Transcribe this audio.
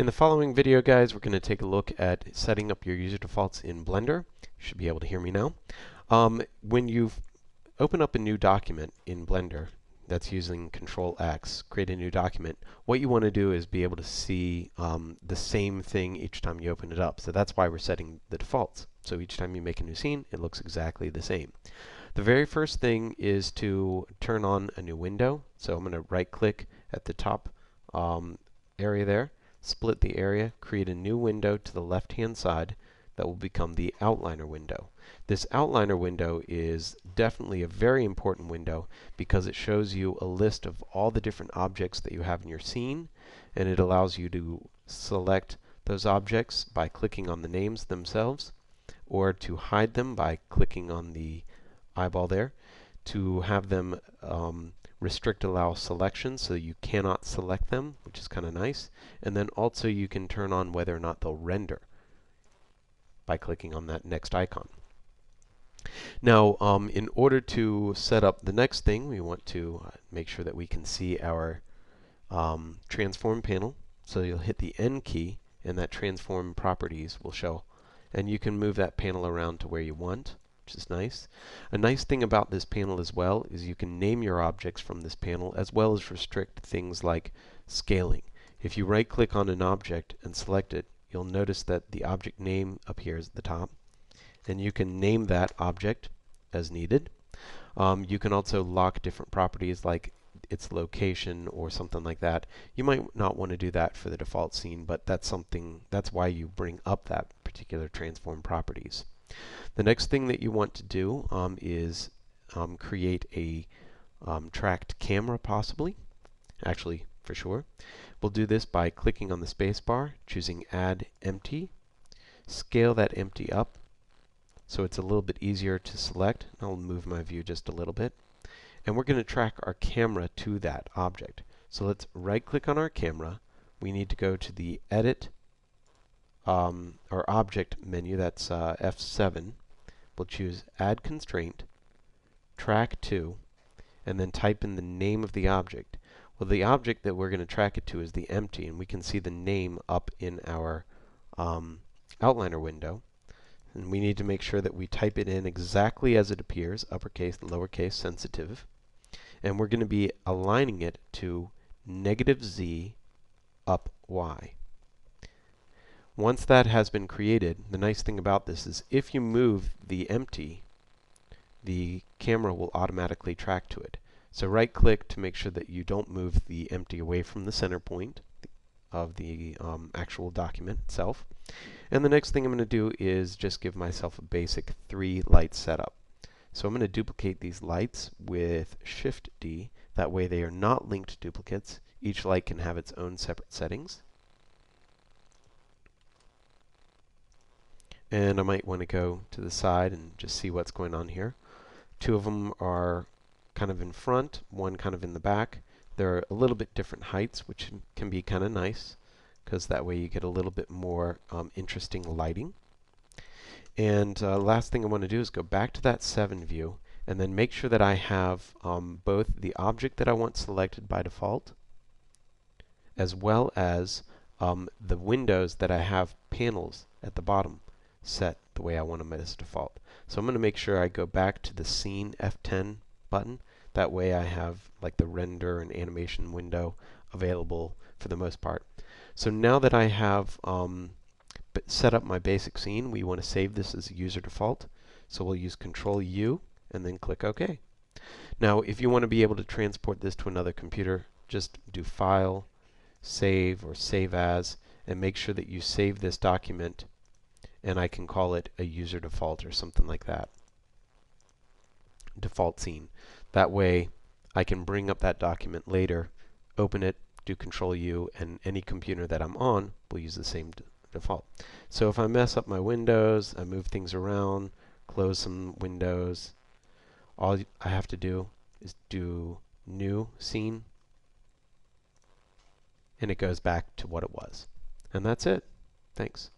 In the following video, guys, we're going to take a look at setting up your user defaults in Blender. You should be able to hear me now. When you open up a new document in Blender that's using Control X, create a new document, what you want to do is be able to see the same thing each time you open it up. So that's why we're setting the defaults. So each time you make a new scene, it looks exactly the same. The very first thing is to turn on a new window. So I'm going to right-click at the top area there, split the area, create a new window to the left-hand side that will become the outliner window. This outliner window is definitely a very important window because it shows you a list of all the different objects that you have in your scene, and it allows you to select those objects by clicking on the names themselves, or to hide them by clicking on the eyeball there, to have them restrict allow selection so you cannot select them, which is kind of nice, and then also you can turn on whether or not they'll render by clicking on that next icon. Now in order to set up the next thing, we want to make sure that we can see our transform panel. So you'll hit the N key and that transform properties will show, and you can move that panel around to where you want, which is nice. A nice thing about this panel as well is you can name your objects from this panel as well as restrict things like scaling. If you right click on an object and select it, you'll notice that the object name appears at the top, and you can name that object as needed. You can also lock different properties like its location or something like that. You might not want to do that for the default scene, but that's why you bring up that particular transform properties. The next thing that you want to do is create a tracked camera, possibly. Actually, for sure. We'll do this by clicking on the spacebar, choosing Add Empty, scale that empty up so it's a little bit easier to select. I'll move my view just a little bit. And we're going to track our camera to that object. So let's right-click on our camera. We need to go to the Edit or Object menu, that's F7. We'll choose Add Constraint, Track To, and then type in the name of the object. Well, the object that we're going to track it to is the empty, and we can see the name up in our outliner window. And we need to make sure that we type it in exactly as it appears, uppercase, lowercase, sensitive. And we're going to be aligning it to -Z up Y. Once that has been created, the nice thing about this is if you move the empty, the camera will automatically track to it. So right-click to make sure that you don't move the empty away from the center point of the actual document itself. And the next thing I'm going to do is just give myself a basic 3 light setup. So I'm going to duplicate these lights with Shift-D. That way they are not linked duplicates. Each light can have its own separate settings. And I might want to go to the side and just see what's going on here. 2 of them are kind of in front, 1 kind of in the back. They're a little bit different heights, which can be kind of nice, because that way you get a little bit more interesting lighting. And last thing I want to do is go back to that 7 view, and then make sure that I have both the object that I want selected by default, as well as the windows that I have panels at the bottom set the way I want them as default. So I'm going to make sure I go back to the Scene F10 button. That way I have like the render and animation window available for the most part. So now that I have set up my basic scene, we want to save this as a user default. So we'll use Control U and then click OK. Now if you want to be able to transport this to another computer, just do File, Save, or Save As, and make sure that you save this document, and I can call it a user default or something like that. Default scene. That way I can bring up that document later, open it, do Control U, and any computer that I'm on will use the same default. So if I mess up my windows, I move things around, close some windows, all I have to do is do New Scene, and it goes back to what it was. And that's it. Thanks.